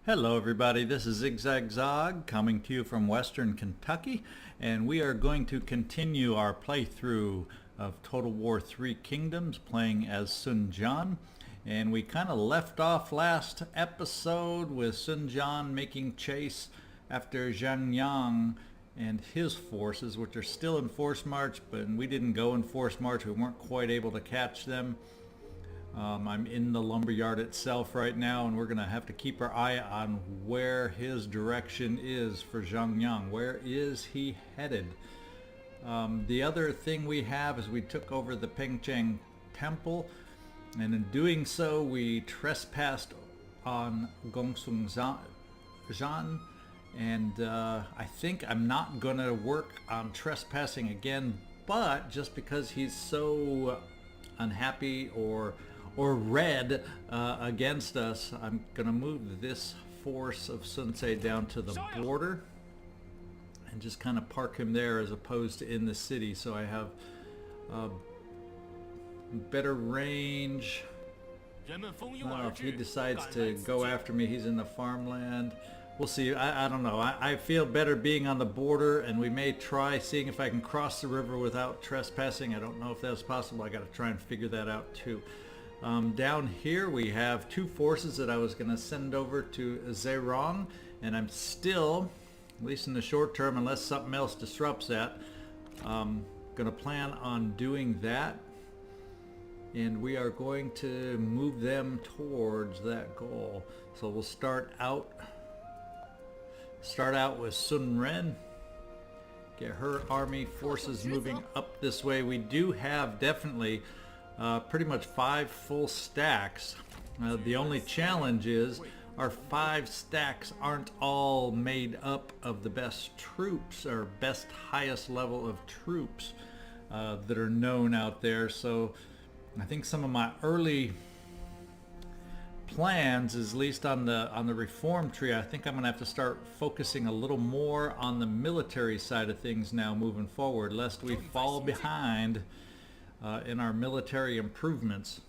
Hello everybody, this is ZigZagZog coming to you from Western Kentucky, and we are going to continue our playthrough of Total War 3 Kingdoms playing as Sun Jian. And we kind of left off last episode with Sun Jian making chase after Zhang Yang and his forces, which are still in force march, but we didn't go in force march. We weren't quite able to catch them. I'm in the lumberyard itself right now, and we're going to have to keep our eye on where his direction is for Zhang Yang. Where is he headed? The other thing we have is we took over the Pengcheng Temple, and in doing so we trespassed on Gongsung Zhan, and I think I'm not going to work on trespassing again, but just because he's so unhappy or red against us, I'm gonna move this force of Sun Ce down to the border and just kind of park him there as opposed to in the city, so I have better range. If he decides to go after me, he's in the farmland. We'll see. I don't know. I feel better being on the border, and we may try seeing if I can cross the river without trespassing. I don't know if that's possible. I got to try and figure that out too. Down here we have two forces that I was going to send over to Zerong, and I'm still, at least in the short term, unless something else disrupts that, going to plan on doing that, and we are going to move them towards that goal. So we'll start out with Sun Ren, get her army forces moving up this way. We do have definitely pretty much 5 full stacks. The only challenge is our 5 stacks aren't all made up of the best troops or best highest level of troops that are known out there. So I think some of my early plans is, at least on the reform tree, I think I'm gonna have to start focusing a little more on the military side of things now moving forward, lest we fall behind in our military improvements.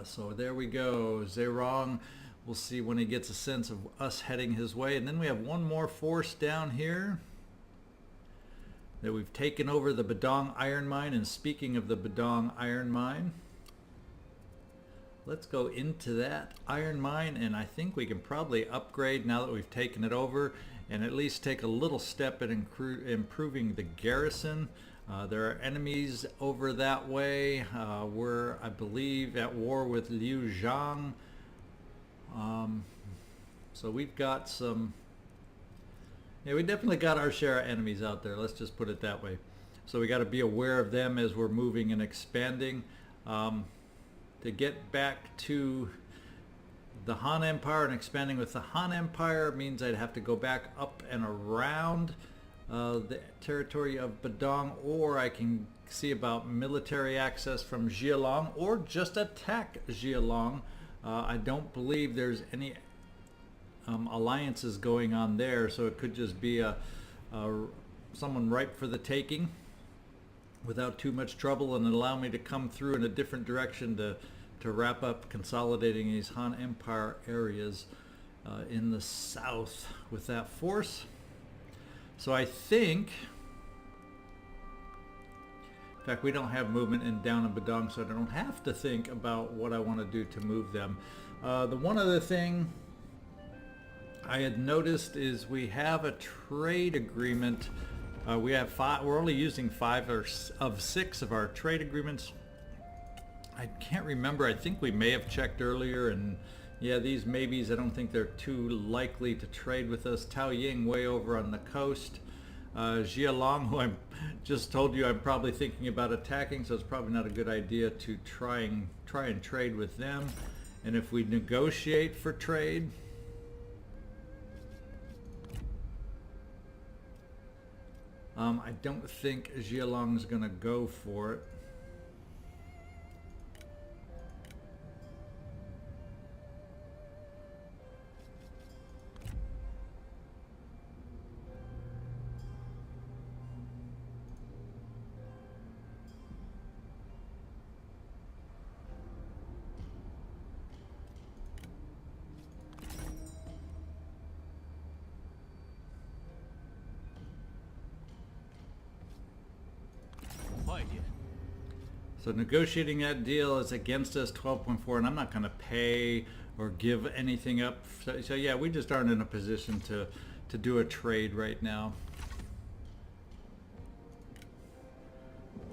So there we go. Zerong, we'll see when he gets a sense of us heading his way. And then we have one more force down here that we've taken over, the Badong iron mine. And speaking of the Badong iron mine, let's go into that iron mine, and I think we can probably upgrade now that we've taken it over, and at least take a little step in improving the garrison. There are enemies over that way. We're, I believe, at war with Liu Zhang. So we've got some... Yeah, we definitely got our share of enemies out there. Let's just put it that way. So we got to be aware of them as we're moving and expanding. To get back to the Han Empire and expanding with the Han Empire means I'd have to go back up and around the territory of Badong, or I can see about military access from Jialong, or just attack Jialong. I don't believe there's any alliances going on there, so it could just be someone ripe for the taking without too much trouble, and allow me to come through in a different direction to wrap up consolidating these Han Empire areas in the south with that force. So I think, in fact, we don't have movement down in Badong, so I don't have to think about what I want to do to move them. The one other thing I had noticed is we have a trade agreement. We have 5. We're only using 5 of 6 of our trade agreements. I can't remember. I think we may have checked earlier, and yeah, these maybes, I don't think they're too likely to trade with us. Tao Ying way over on the coast. Jialong, who I just told you I'm probably thinking about attacking, so it's probably not a good idea to try and trade with them. And if we negotiate for trade, I don't think Jialong's gonna go for it. So negotiating that deal is against us, 12.4, and I'm not going to pay or give anything up. So yeah, we just aren't in a position to do a trade right now.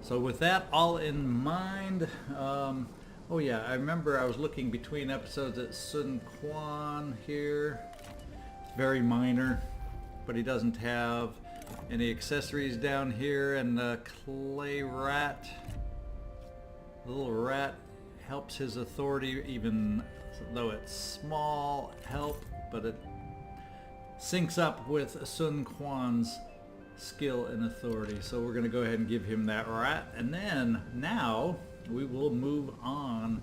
So with that all in mind, oh yeah, I remember I was looking between episodes at Sun Quan here. It's very minor, but he doesn't have any accessories down here, and the clay rat, the little rat, helps his authority, even though it's small help, but it syncs up with Sun Quan's skill and authority. So we're going to go ahead and give him that rat, and then now we will move on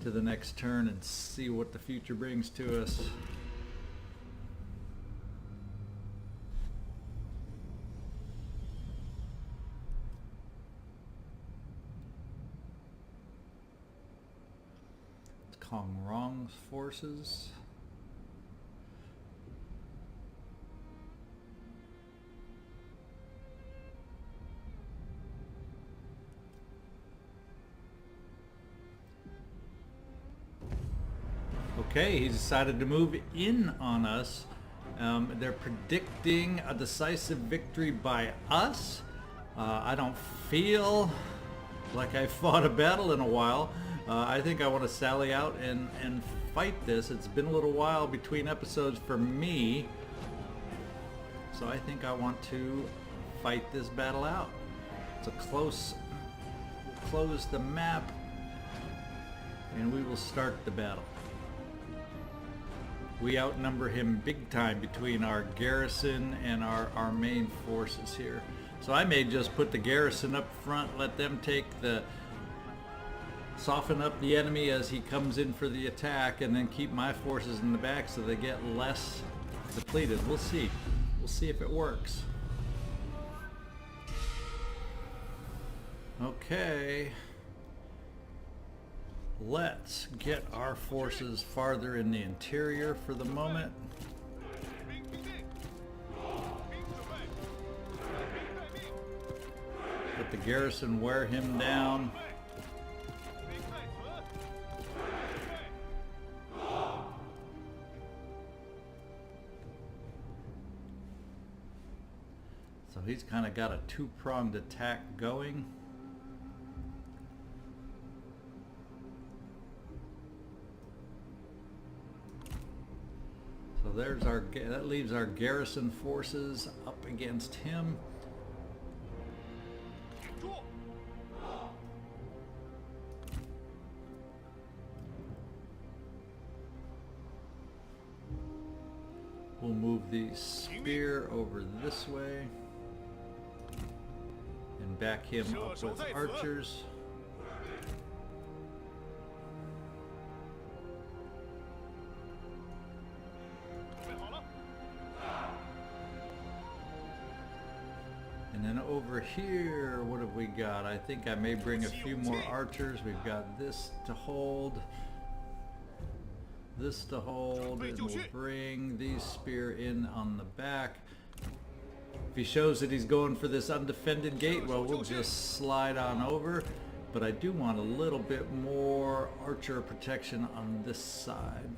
to the next turn and see what the future brings to us. It's Kong Rong's forces. Okay, he's decided to move in on us. They're predicting a decisive victory by us. I don't feel like I fought a battle in a while. I think I want to sally out and fight this. It's been a little while between episodes for me, so I think I want to fight this battle out. It's a close, close the map, and we will start the battle. We outnumber him big time between our garrison and our main forces here. So I may just put the garrison up front, let them soften up the enemy as he comes in for the attack, and then keep my forces in the back so they get less depleted. We'll see. We'll see if it works. Okay. Let's get our forces farther in the interior for the moment. Let the garrison wear him down. So he's kind of got a two-pronged attack going. So there's that leaves our garrison forces up against him. We'll move the spear over this way and back him up with archers. And then over here, what have we got? I think I may bring a few more archers. We've got this to hold, and we'll bring these spear in on the back. If he shows that he's going for this undefended gate, well, we'll just slide on over. But I do want a little bit more archer protection on this side.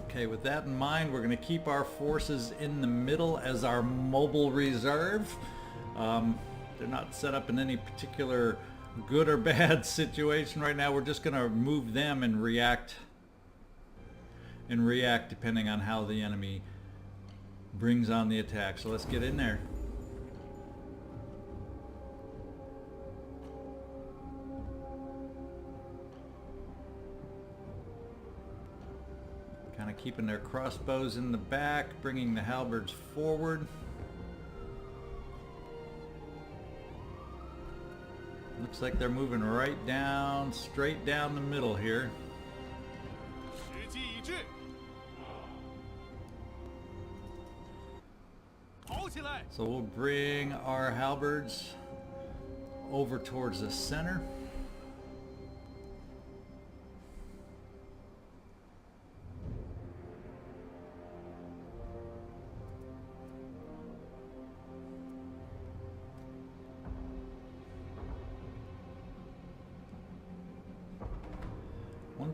Okay, with that in mind, we're going to keep our forces in the middle as our mobile reserve. They're not set up in any particular good or bad situation right now. We're just going to move them and react depending on how the enemy brings on the attack. So let's get in there. Kind of keeping their crossbows in the back, bringing the halberds forward. Looks like they're moving right down, straight down the middle here. So we'll bring our halberds over towards the center.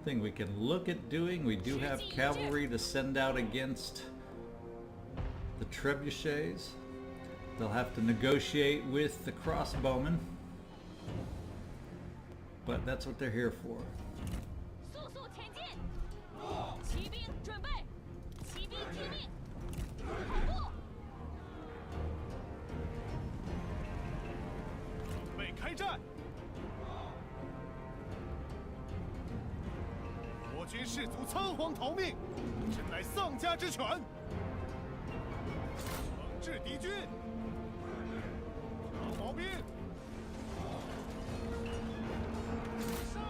something we can look at doing. We do have cavalry to send out against the trebuchets. They'll have to negotiate with the crossbowmen, but that's what they're here for. 速速前进！骑兵准备，骑兵听命，跑步！准备开战！我军士卒仓皇逃命，真乃丧家之犬。惩治敌军，长毛兵，杀呀！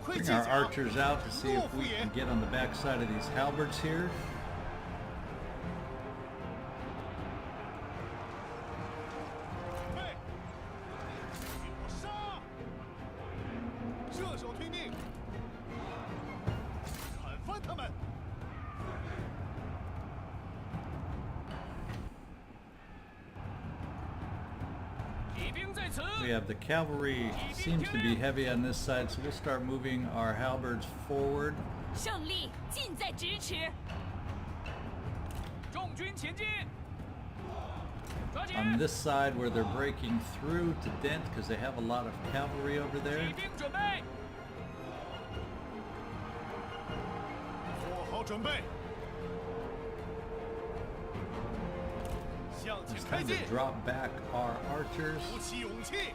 Bring our archers out to see if we can get on the back side of these halberds here. We have the cavalry seems to be heavy on this side, so we'll start moving our halberds forward. 胜利近在咫尺。众军前进。 On this side where they're breaking through to dent because they have a lot of cavalry over there. 骑兵准备。做好准备。向前 It's 开 time 进。 to drop back our archers. 鼓起勇气，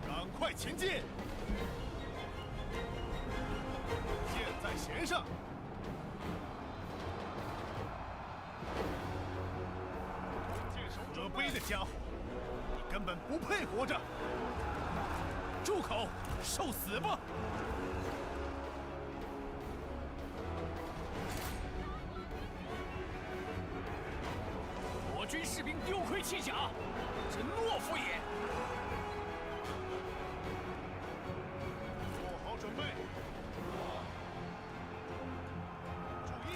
赶快前进。箭在弦上。 可悲的家伙，你根本不配活着！住口，受死吧！我军士兵丢盔弃甲，真懦夫也！做好准备，注意！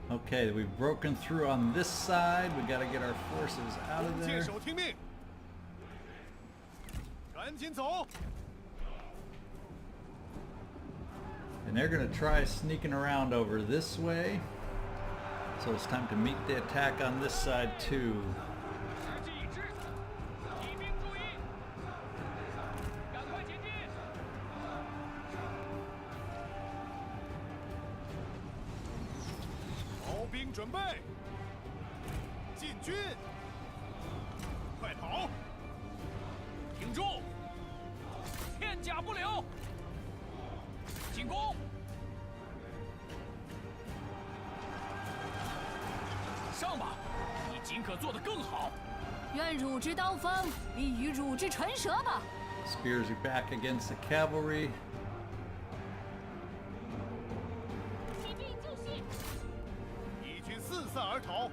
Okay, we've broken through on this side. We got to get our forces out of 箭 there. 手听命，赶紧走！ And they're going to try sneaking around over this way. So it's time to meet the attack on this side too. 时机已至，骑兵注意，赶快前进！ 毛兵准备，进军！快跑！挺住，片甲不留，进攻！上吧，你尽可做得更好。愿汝之刀锋利于汝之唇舌吧。 Spears are back against the cavalry. 骑兵就绪。 敌军四散而逃，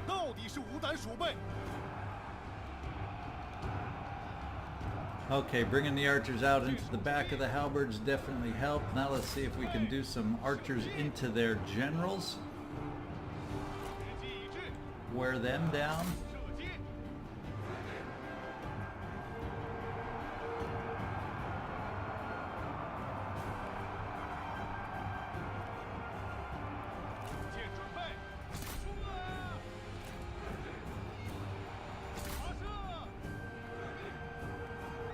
到底是无胆鼠辈。 Okay, bringing the archers out into the back of the halberds definitely helped. Now let's see if we can do some archers into their generals. 时机已至， Wear them down. 射击！ 箭准备，冲啊！发射！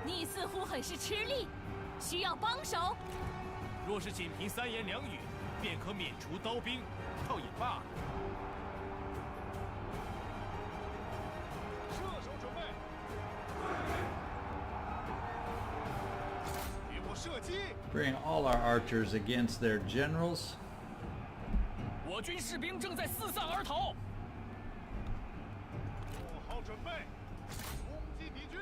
你似乎很是吃力，需要帮手。若是仅凭三言两语便可免除刀兵，倒也罢了。射手准备，给我射击！ Bring all our archers against their generals. 我军士兵正在四散而逃。做好准备，攻击敌军。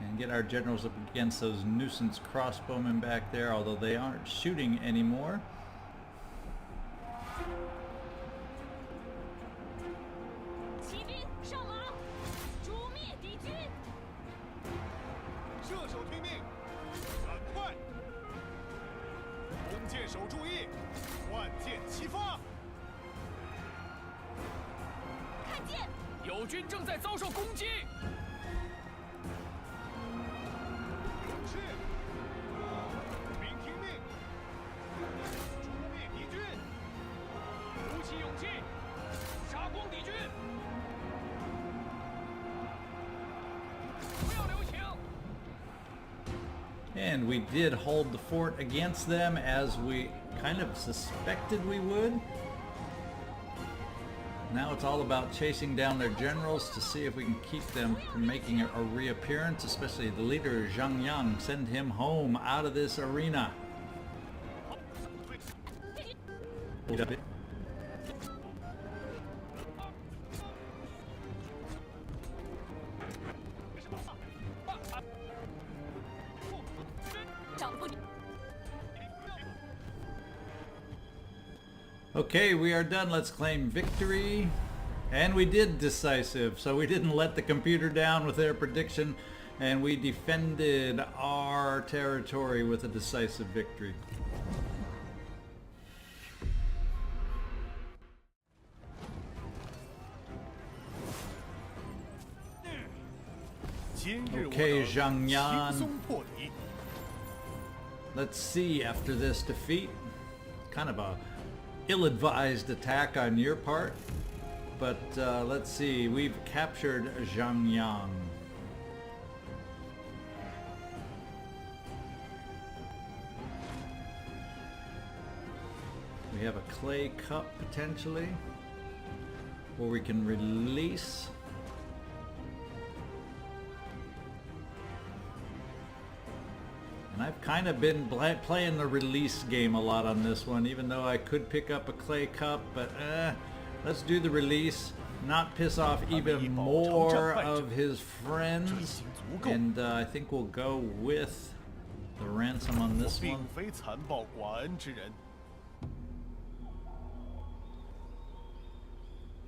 And get our generals up against those nuisance crossbowmen back there, although they aren't shooting anymore. 骑兵上马，诛灭敌军。射手听命，赶快！弓箭手注意，万箭齐发！看见，友军正在遭受攻击。是，兵听命，诛灭敌军，鼓起勇气，杀光敌军，不要留情。 And we did hold the fort against them, as we kind of suspected we would. Now it's all about chasing down their generals to see if we can keep them from making a reappearance, especially the leader, Zhang Yang. Send him home out of this arena. 长不。 Okay, we are done. Let's claim victory. And we did decisive, so we didn't let the computer down with their prediction, and we defended our territory with a decisive victory. Okay, Zhang Yan. Let's see after this defeat. Kind of a ill-advised attack on your part, but let's see. We've captured Zhang Yang. We have a clay cup potentially, where we can release. And I've kind of been playing the release game a lot on this one, even though I could pick up a clay cup, but let's do the release, not piss off even more of his friends, and I think we'll go with the ransom on this one.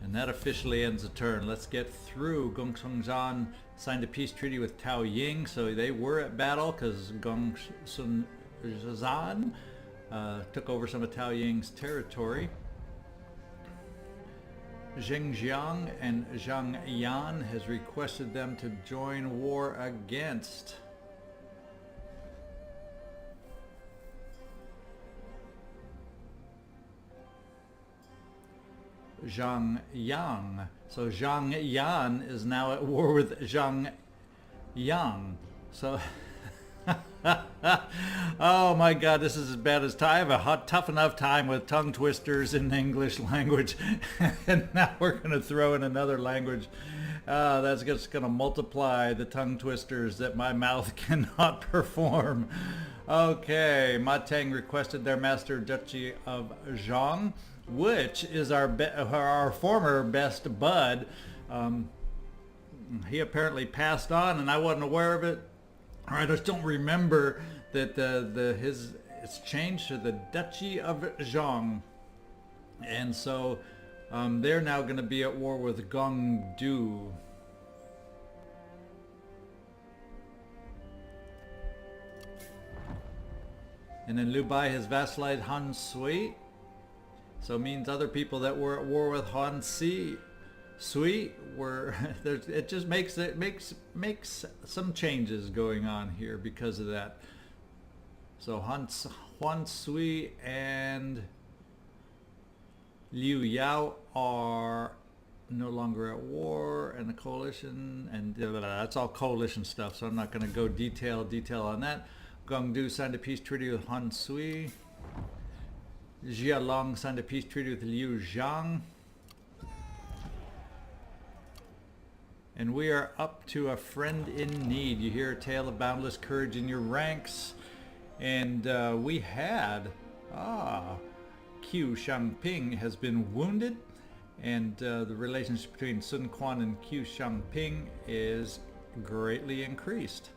And that officially ends the turn. Let's get through. Gongsun signed a peace treaty with Tao Ying, so they were at battle because Gongsun took over some of Tao Ying's territory. Zhengjiang and Zhang Yan has requested them to join war against Zhang Yang. So Zhang Yan is now at war with Zhang Yang. So, oh my God, this is as bad as I have a tough enough time with tongue twisters in the English language, and now we're going to throw in another language. That's just going to multiply the tongue twisters that my mouth cannot perform. Okay, Ma Teng requested their master Duchy of Zhang, which is our former best bud. He apparently passed on, and I wasn't aware of it. Or I just don't remember that it's changed to the Duchy of Zhang, and so they're now going to be at war with Gongdu. And then Liu Bai has vassalized Han Sui. So it means other people that were at war with Han Sui were it just makes some changes going on here because of that. So Huan Sui and Liu Yao are no longer at war, and the coalition, and that's all coalition stuff, so I'm not going to go detail on that. Gongdu signed a peace treaty with Han Sui. Jialong signed a peace treaty with Liu Zhang. And we are up to a friend in need. You hear a tale of boundless courage in your ranks. And we had Qiu Shangping has been wounded, and the relationship between Sun Quan and Qiu Shangping is greatly increased.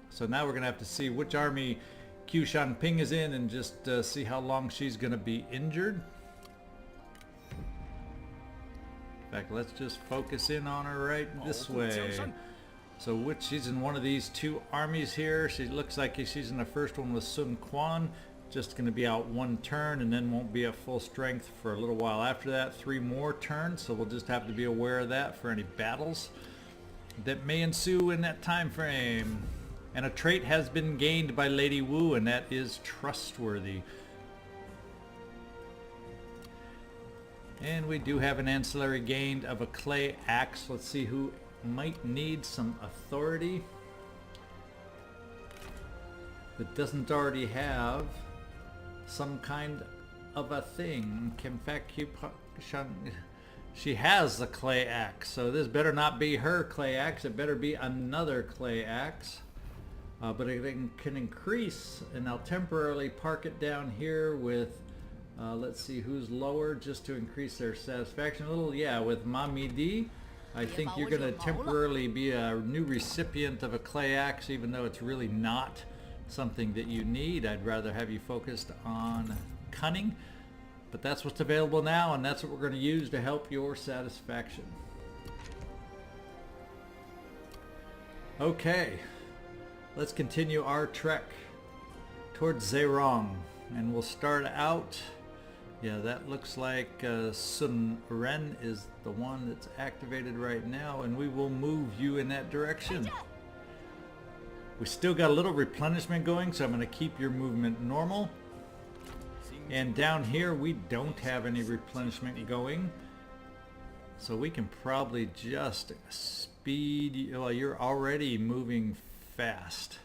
So now we're going to have to see which army Qiu Shangping is in and just see how long she's going to be injured. In fact, let's just focus in on her right this way. So she's in one of these two armies here. She looks like she's in the first one with Sun Quan. Just going to be out one turn and then won't be at full strength for a little while after that. 3 more turns, so we'll just have to be aware of that for any battles that may ensue in that time frame. And a trait has been gained by Lady Wu, and that is trustworthy. And we do have an ancillary gained of a clay axe. Let's see who might need some authority that doesn't already have some kind of a thing. In fact, she has the clay axe, so this better not be her clay axe. It better be another clay axe. But it can increase, and I'll temporarily park it down here with let's see who's lower, just to increase their satisfaction a little. Yeah, with Mamidi, I think you're going to temporarily be a new recipient of a clay axe, even though it's really not something that you need. I'd rather have you focused on cunning, but that's what's available now, and that's what we're going to use to help your satisfaction. Okay, let's continue our trek towards Zheirong, and we'll start out. Yeah, that looks like Sun Ren is the one that's activated right now, and we will move you in that direction. We still got a little replenishment going, so I'm going to keep your movement normal. And down here we don't have any replenishment going, so we can probably just speed. Well, you're already moving fast,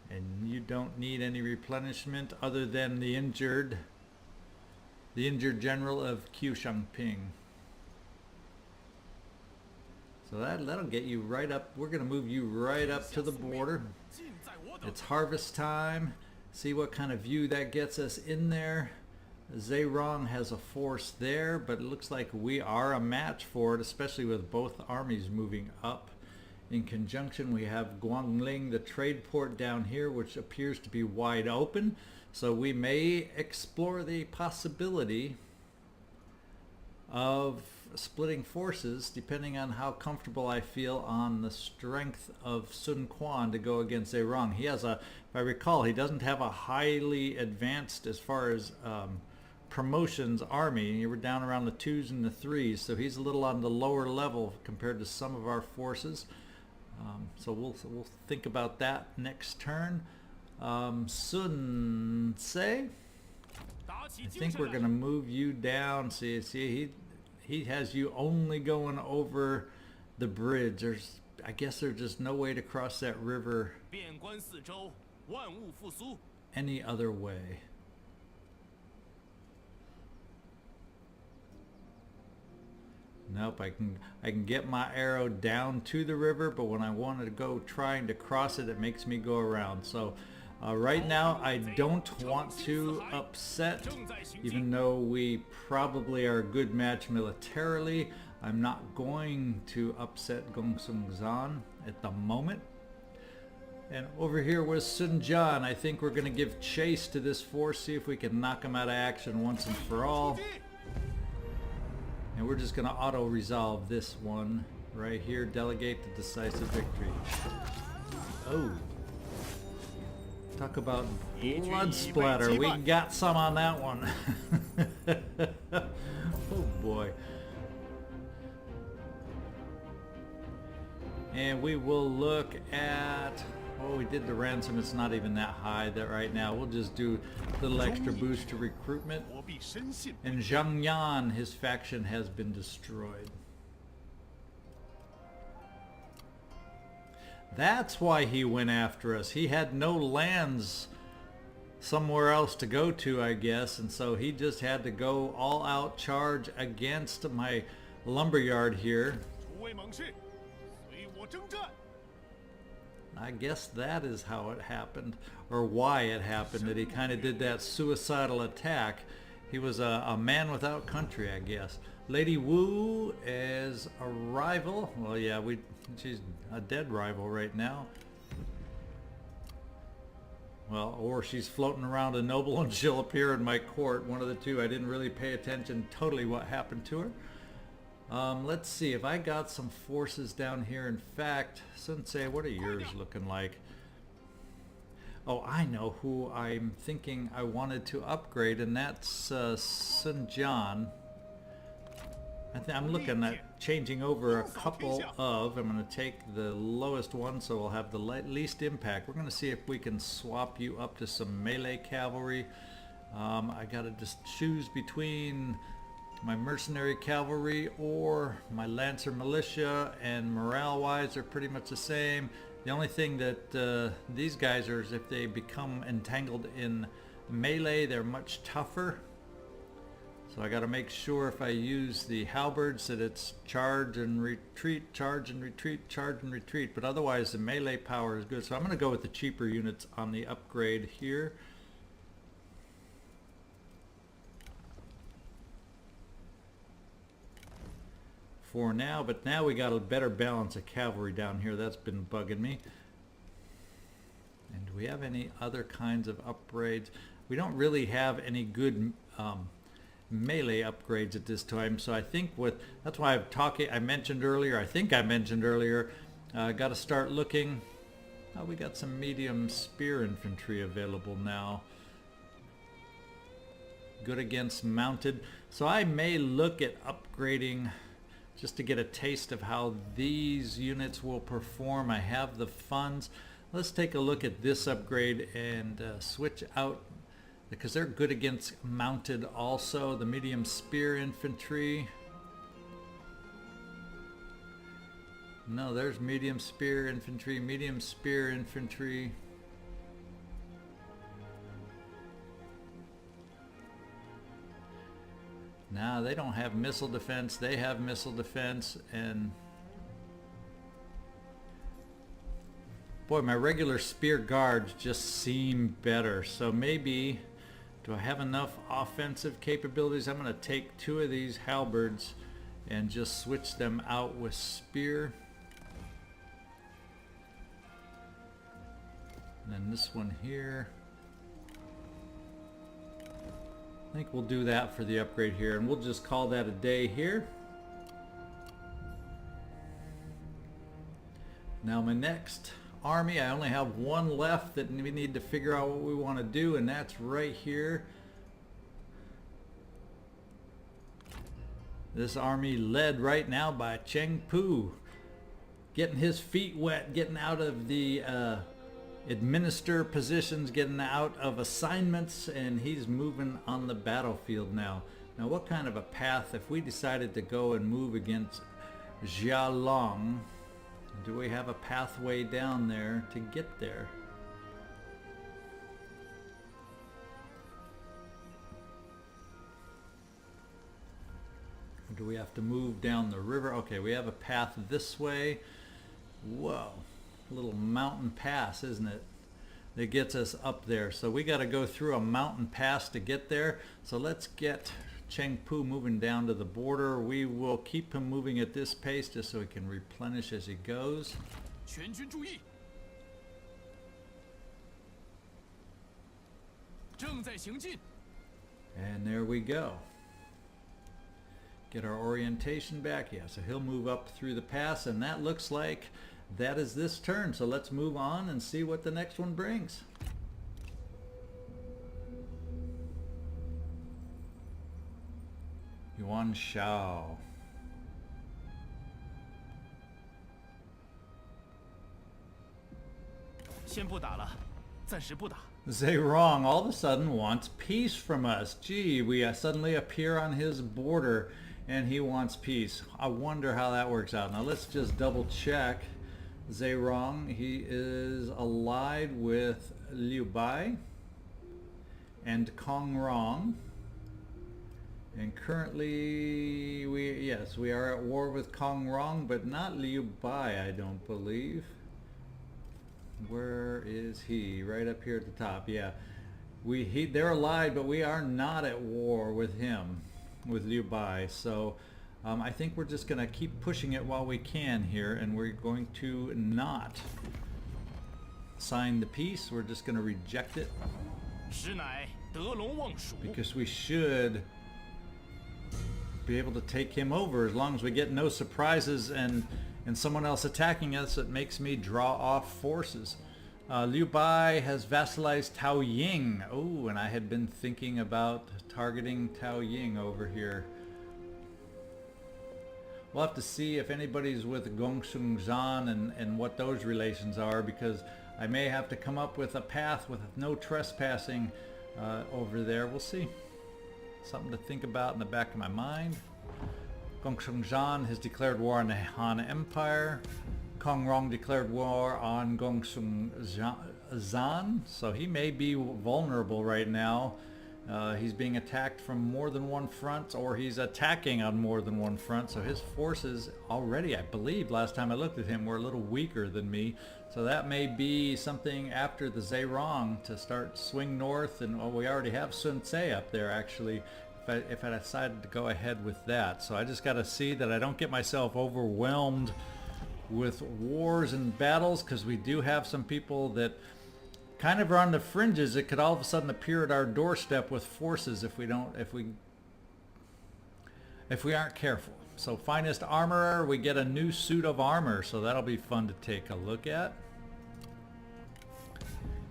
and you don't need any replenishment other than the injured general of Qiu Shangping. So that'll get you right up. We're going to move you right up to the border. It's harvest time. See what kind of view that gets us in there. Zheirong has a force there, but it looks like we are a match for it, especially with both armies moving up. In conjunction, we have Guangling, the trade port down here, which appears to be wide open. So we may explore the possibility of splitting forces, depending on how comfortable I feel on the strength of Sun Quan to go against Zheirong. He has a, if I recall, he doesn't have a highly advanced as far as promotions army. You were down around the 2s and the 3s, so he's a little on the lower level compared to some of our forces. So we'll think about that next turn. Sun Se, I think we're going to move you down. See, he has you only going over the bridge. I guess there's just no way to cross that river any other way. Nope, I can get my arrow down to the river, but when I want to go trying to cross it, it makes me go around. So right now I don't want to upset, even though we probably are a good match militarily. I'm not going to upset Gongsung Zan at the moment. And over here with Sun Jian, I think we're going to give chase to this force, see if we can knock him out of action once and for all. And we're just going to auto-resolve this one right here. Delegate the decisive victory. Oh. Talk about blood splatter. We got some on that one. Oh boy. And we will look at... Oh, we did the ransom. It's not even that high that right now. We'll just do a little extra boost to recruitment. And Zhang Yan, his faction has been destroyed. That's why he went after us. He had no lands somewhere else to go to, I guess, and so he just had to go all out charge against my lumberyard here. I guess that is how it happened, or why it happened, that he kind of did that suicidal attack. He was a man without country, I guess. Lady Wu is a rival. Well, yeah, she's a dead rival right now. Well, or she's floating around a noble and she'll appear in my court. One of the two. I didn't really pay attention totally what happened to her. Let's see if I got some forces down here. In fact, Sensei, what are yours looking like? Oh, I know who I'm thinking I wanted to upgrade, and that's Jian. I'm looking at changing over a couple of. I'm going to take the lowest one, so we'll have the least impact. We're going to see if we can swap you up to some melee cavalry. I got to just choose between my mercenary cavalry or my lancer militia, and morale-wise they're pretty much the same. The only thing that these guys are is if they become entangled in melee, they're much tougher. So I got to make sure if I use the halberds that it's charge and retreat, charge and retreat, charge and retreat. But otherwise the melee power is good. So I'm going to go with the cheaper units on the upgrade here. For now, but now we got a better balance of cavalry down here. That's been bugging me. And do we have any other kinds of upgrades? We don't really have any good melee upgrades at this time, so I think that's why I mentioned earlier, got to start looking. We got some medium spear infantry available now. Good against mounted. So I may look at upgrading just to get a taste of how these units will perform. I have the funds. Let's take a look at this upgrade and switch out, because they're good against mounted also. The medium spear infantry. No, there's medium spear infantry, medium spear infantry. Now they don't have missile defense, they have missile defense, and boy, my regular spear guards just seem better. So maybe, do I have enough offensive capabilities? I'm going to take two of these halberds and just switch them out with spear. And then this one here. I think we'll do that for the upgrade here, and we'll just call that a day here. Now my next army, I only have one left that we need to figure out what we want to do, and that's right here. This army led right now by Cheng Pu, getting his feet wet, getting out of the administer positions, getting out of assignments, and he's moving on the battlefield now. Now what kind of a path, if we decided to go and move against Jian, do we have a pathway down there to get there? Or do we have to move down the river? Okay, we have a path this way. Whoa. Little mountain pass, isn't it, that gets us up there. So we got to go through a mountain pass to get there. So let's get Cheng Pu moving down to the border. We will keep him moving at this pace just so he can replenish as he goes. And there we go. Get our orientation back. Yeah, so he'll move up through the pass, and that looks like that is this turn. So let's move on and see what the next one brings. Yuan Shao. Zerong all of a sudden wants peace from us. Gee, we suddenly appear on his border and he wants peace. I wonder how that works out. Now let's just double check. Zerong, he is allied with Liu Bai and Kong Rong. And currently, we are at war with Kong Rong, but not Liu Bai, I don't believe. Where is he? Right up here at the top. Yeah, they're allied, but we are not at war with him, with Liu Bai. So I think we're just going to keep pushing it while we can here, and we're going to not sign the peace. We're just going to reject it, 实乃得陇望蜀。 because we should be able to take him over as long as we get no surprises and someone else attacking us. It makes me draw off forces. Liu Bai has vassalized Tao Ying. Oh, and I had been thinking about targeting Tao Ying over here. We'll have to see if anybody's with Gongsun Zhan and what those relations are, because I may have to come up with a path with no trespassing over there. We'll see. Something to think about in the back of my mind. Gongsun Zhan has declared war on the Han Empire. Kong Rong declared war on Gongsun Zhan, so he may be vulnerable right now. He's being attacked from more than one front, or he's attacking on more than one front, so his forces already, I believe, last time I looked at him, were a little weaker than me. So that may be something after the Zheirong to start swing north, and we already have Sun Ce up there actually, if I decided to go ahead with that. So I just got to see that I don't get myself overwhelmed with wars and battles, because we do have some people that kind of are on the fringes. It could all of a sudden appear at our doorstep with forces if we aren't careful. So finest armorer, we get a new suit of armor, so that'll be fun to take a look at.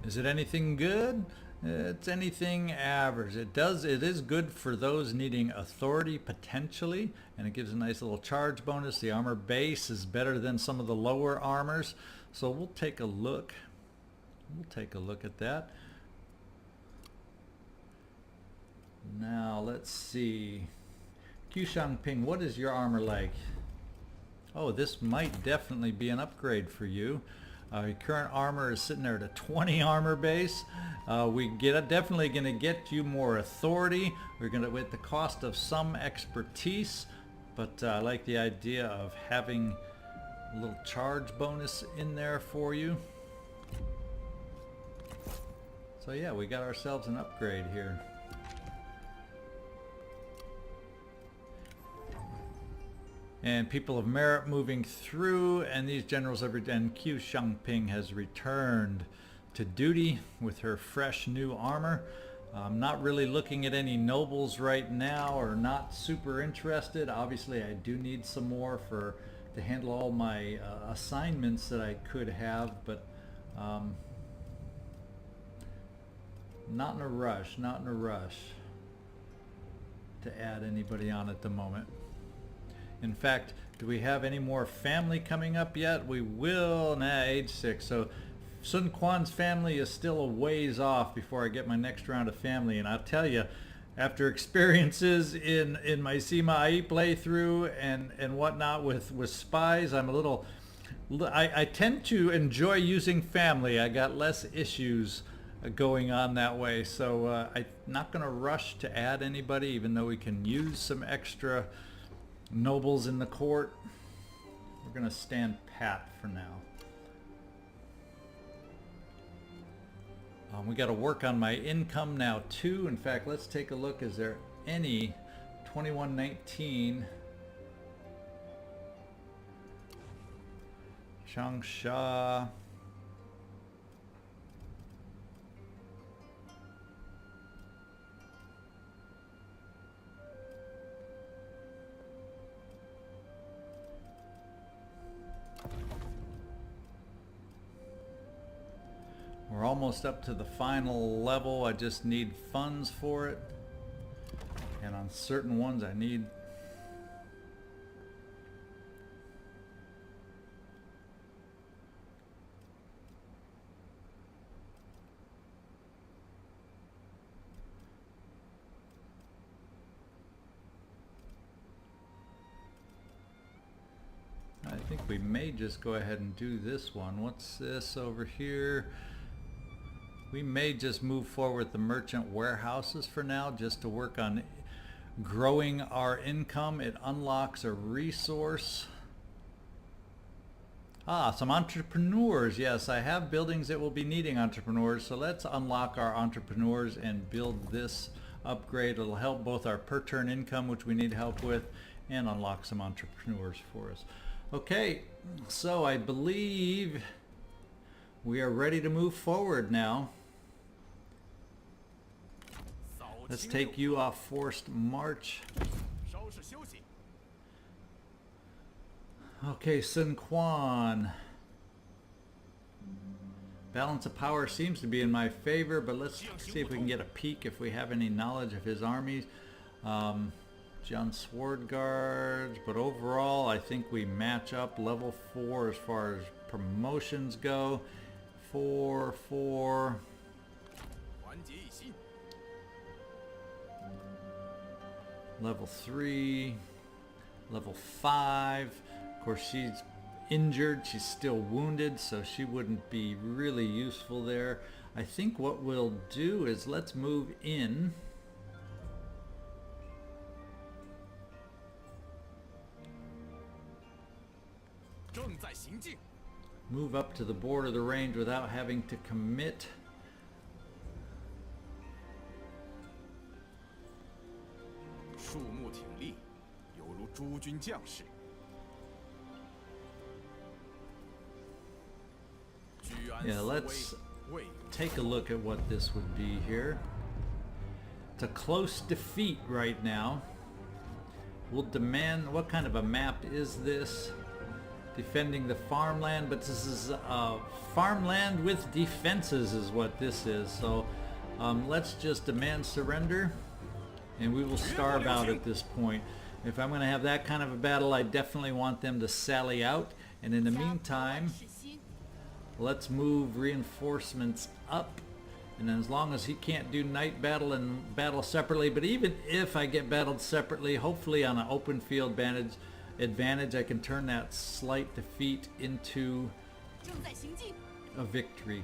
Is it anything good? It's anything average. It is good for those needing authority potentially, and it gives a nice little charge bonus. The armor base is better than some of the lower armors, so we'll take a look. We'll take a look at that. Now let's see. Q Shangping, what is your armor like? Oh, this might definitely be an upgrade for you. Your current armor is sitting there at a 20 armor base. Definitely going to get you more authority. We're going to, at the cost of some expertise, but I like the idea of having a little charge bonus in there for you. So yeah, we got ourselves an upgrade here. And people of merit moving through, and these generals and Q Shangping has returned to duty with her fresh new armor. I'm not really looking at any nobles right now, or not super interested. Obviously I do need some more to handle all my assignments that I could have, but not in a rush to add anybody on at the moment. In fact, do we have any more family coming up yet? We will. Age 6. So Sun Quan's family is still a ways off before I get my next round of family. And I'll tell you, after experiences in my Sima Ai playthrough and whatnot with spies, I'm a little... I tend to enjoy using family. I got less issues going on that way. So I'm not going to rush to add anybody, even though we can use some extra nobles in the court. We're going to stand pat for now. We got to work on my income now too. In fact, let's take a look. Is there any 2119 Changsha? We're almost up to the final level. I just need funds for it. And on certain ones I need... I think we may just go ahead and do this one. What's this over here? We may just move forward with the merchant warehouses for now, just to work on growing our income. It unlocks a resource. Ah, some entrepreneurs. Yes, I have buildings that will be needing entrepreneurs. So let's unlock our entrepreneurs and build this upgrade. It'll help both our per turn income, which we need help with, and unlock some entrepreneurs for us. Okay, so I believe we are ready to move forward now. Let's take you off forced march. 稍事休息。 Okay, Sun Quan. Balance of power seems to be in my favor, but let's see if we can get a peek if we have any knowledge of his armies. Jian Sword Guards, but overall I think we match up level 4 as far as promotions go. 4, 4. 团结一心。 Level 3, level 5. Of course, she's injured, she's still wounded, so she wouldn't be really useful there. I think what we'll do is let's move in. Move up to the border of the range without having to commit. 树木挺立，犹如诸军将士。 Yeah, let's take a look at what this would be here. It's a close defeat right now. We'll demand, what kind of a map is this? Defending the farmland, but this is farmland with defenses is what this is. So let's just demand surrender, and we will starve out at this point. If I'm going to have that kind of a battle, I definitely want them to sally out, and in the meantime, let's move reinforcements up. And as long as he can't do night battle and battle separately, but even if I get battled separately, hopefully on an open field advantage, I can turn that slight defeat into a victory.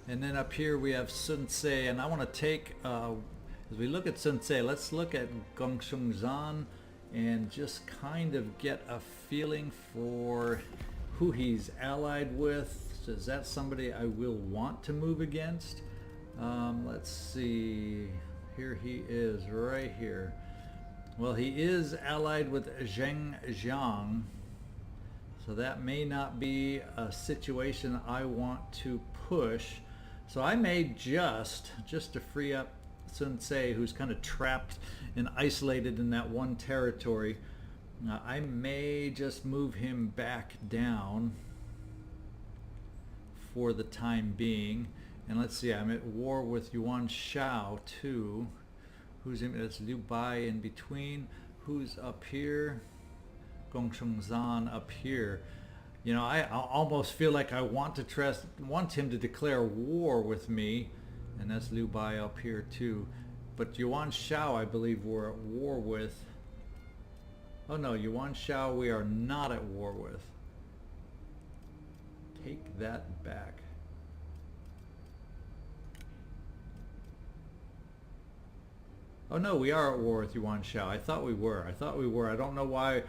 And then up here we have Sun Ce, and I want to take, as we look at Sun Ce, let's look at Gongsun and just kind of get a feeling for who he's allied with. So is that somebody I will want to move against? Let's see. Here he is, right here. Well, he is allied with Jian, so that may not be a situation I want to push. So I may just to free up Sun Ce, who's kind of trapped and isolated in that one territory, I may just move him back down for the time being. And let's see, I'm at war with Yuan Shao too. Who's in? That's Liu Bai in between. Who's up here? Gongsun Zan up here. You know, I almost feel like I want him to declare war with me, and that's Liu Bai up here too. But Yuan Shao, I believe we're at war with. Oh no, Yuan Shao we are not at war with. Take that back. Oh no, we are at war with Yuan Shao. I thought we were. I don't know why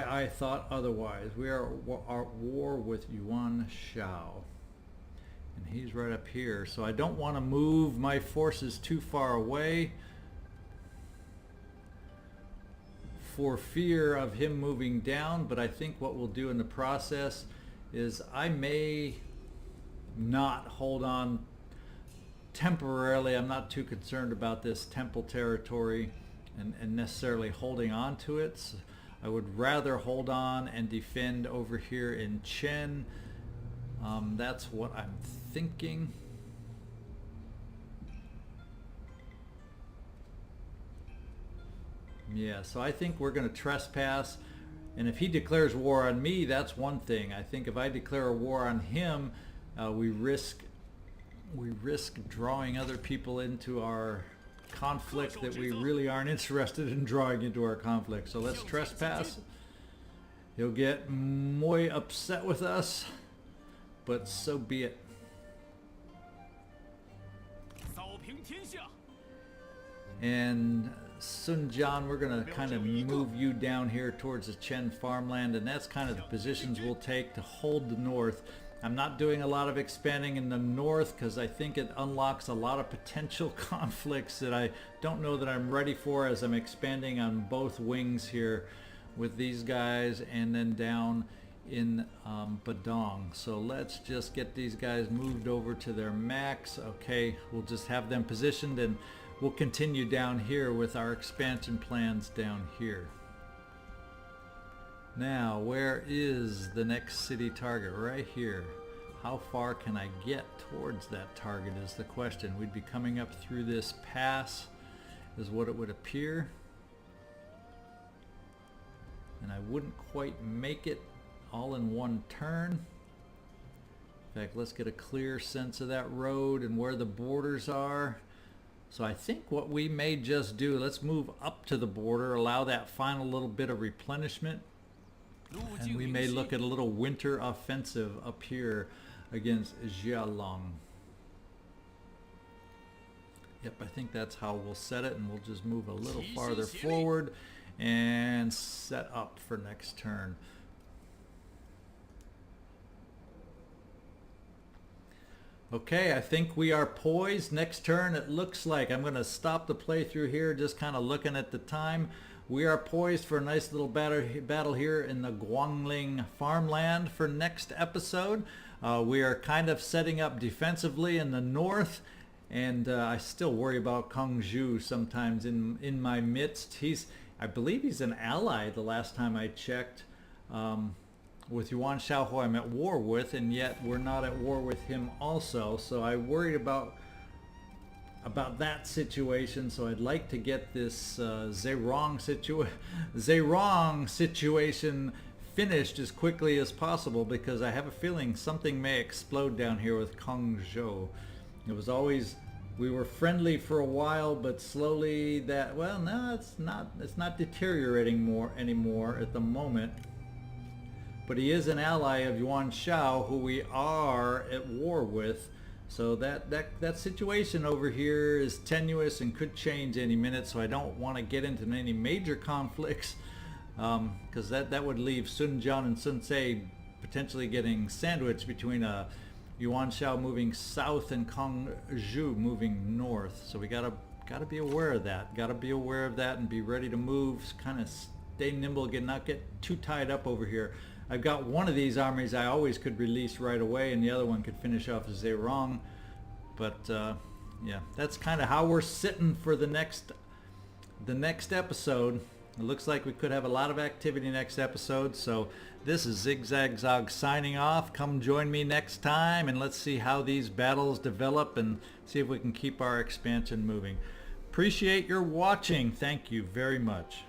I thought otherwise. We are at war with Yuan Shao. And he's right up here. So I don't want to move my forces too far away for fear of him moving down. But I think what we'll do in the process is I may not hold on temporarily. I'm not too concerned about this temple territory and necessarily holding on to it. So I would rather hold on and defend over here in Chen. That's what I'm thinking. Yeah, so I think we're going to trespass, and if he declares war on me, that's one thing. I think if I declare a war on him, we risk drawing other people into our conflict that we really aren't interested in drawing into our conflict. So let's trespass. He'll get muy upset with us, but so be it. And Sun Jian, we're going to kind of move you down here towards the Chen farmland, and that's kind of the positions we'll take to hold the north. I'm not doing a lot of expanding in the north because I think it unlocks a lot of potential conflicts that I don't know that I'm ready for as I'm expanding on both wings here with these guys and then down in Badong. So let's just get these guys moved over to their max. Okay, we'll just have them positioned and we'll continue down here with our expansion plans down here. Now, where is the next city target? Right here. How far can I get towards that target is the question. We'd be coming up through this pass is what it would appear. And I wouldn't quite make it all in one turn. In fact, let's get a clear sense of that road and where the borders are. So I think what we may just do, let's move up to the border, allow that final little bit of replenishment. And we may look at a little winter offensive up here against Jialong. Yep, I think that's how we'll set it, and we'll just move a little farther forward and set up for next turn. Okay, I think we are poised. Next turn, it looks like I'm going to stop the playthrough here, just kind of looking at the time. We are poised for a nice little battle here in the Guangling farmland for next episode. We are kind of setting up defensively in the north, and I still worry about Kong Zhu sometimes in my midst. I believe he's an ally the last time I checked with Yuan Shao, who I'm at war with, and yet we're not at war with him also. So I worried about that situation, so I'd like to get this Zerong situation finished as quickly as possible, because I have a feeling something may explode down here with Kong Zhou. It was always, we were friendly for a while, but slowly that, well, no, it's not deteriorating anymore at the moment. But he is an ally of Yuan Shao, who we are at war with. So that situation over here is tenuous and could change any minute, so I don't want to get into any major conflicts, because that would leave Sun Jian and Sun Ce potentially getting sandwiched between Yuan Shao moving south and Kong Zhu moving north. So we gotta be aware of that. Gotta be aware of that and be ready to move, kind of stay nimble, not get too tied up over here. I've got one of these armies I always could release right away, and the other one could finish off Zerong. But yeah, that's kind of how we're sitting for the next episode. It looks like we could have a lot of activity next episode. So this is ZigZagZog signing off. Come join me next time, and let's see how these battles develop and see if we can keep our expansion moving. Appreciate your watching. Thank you very much.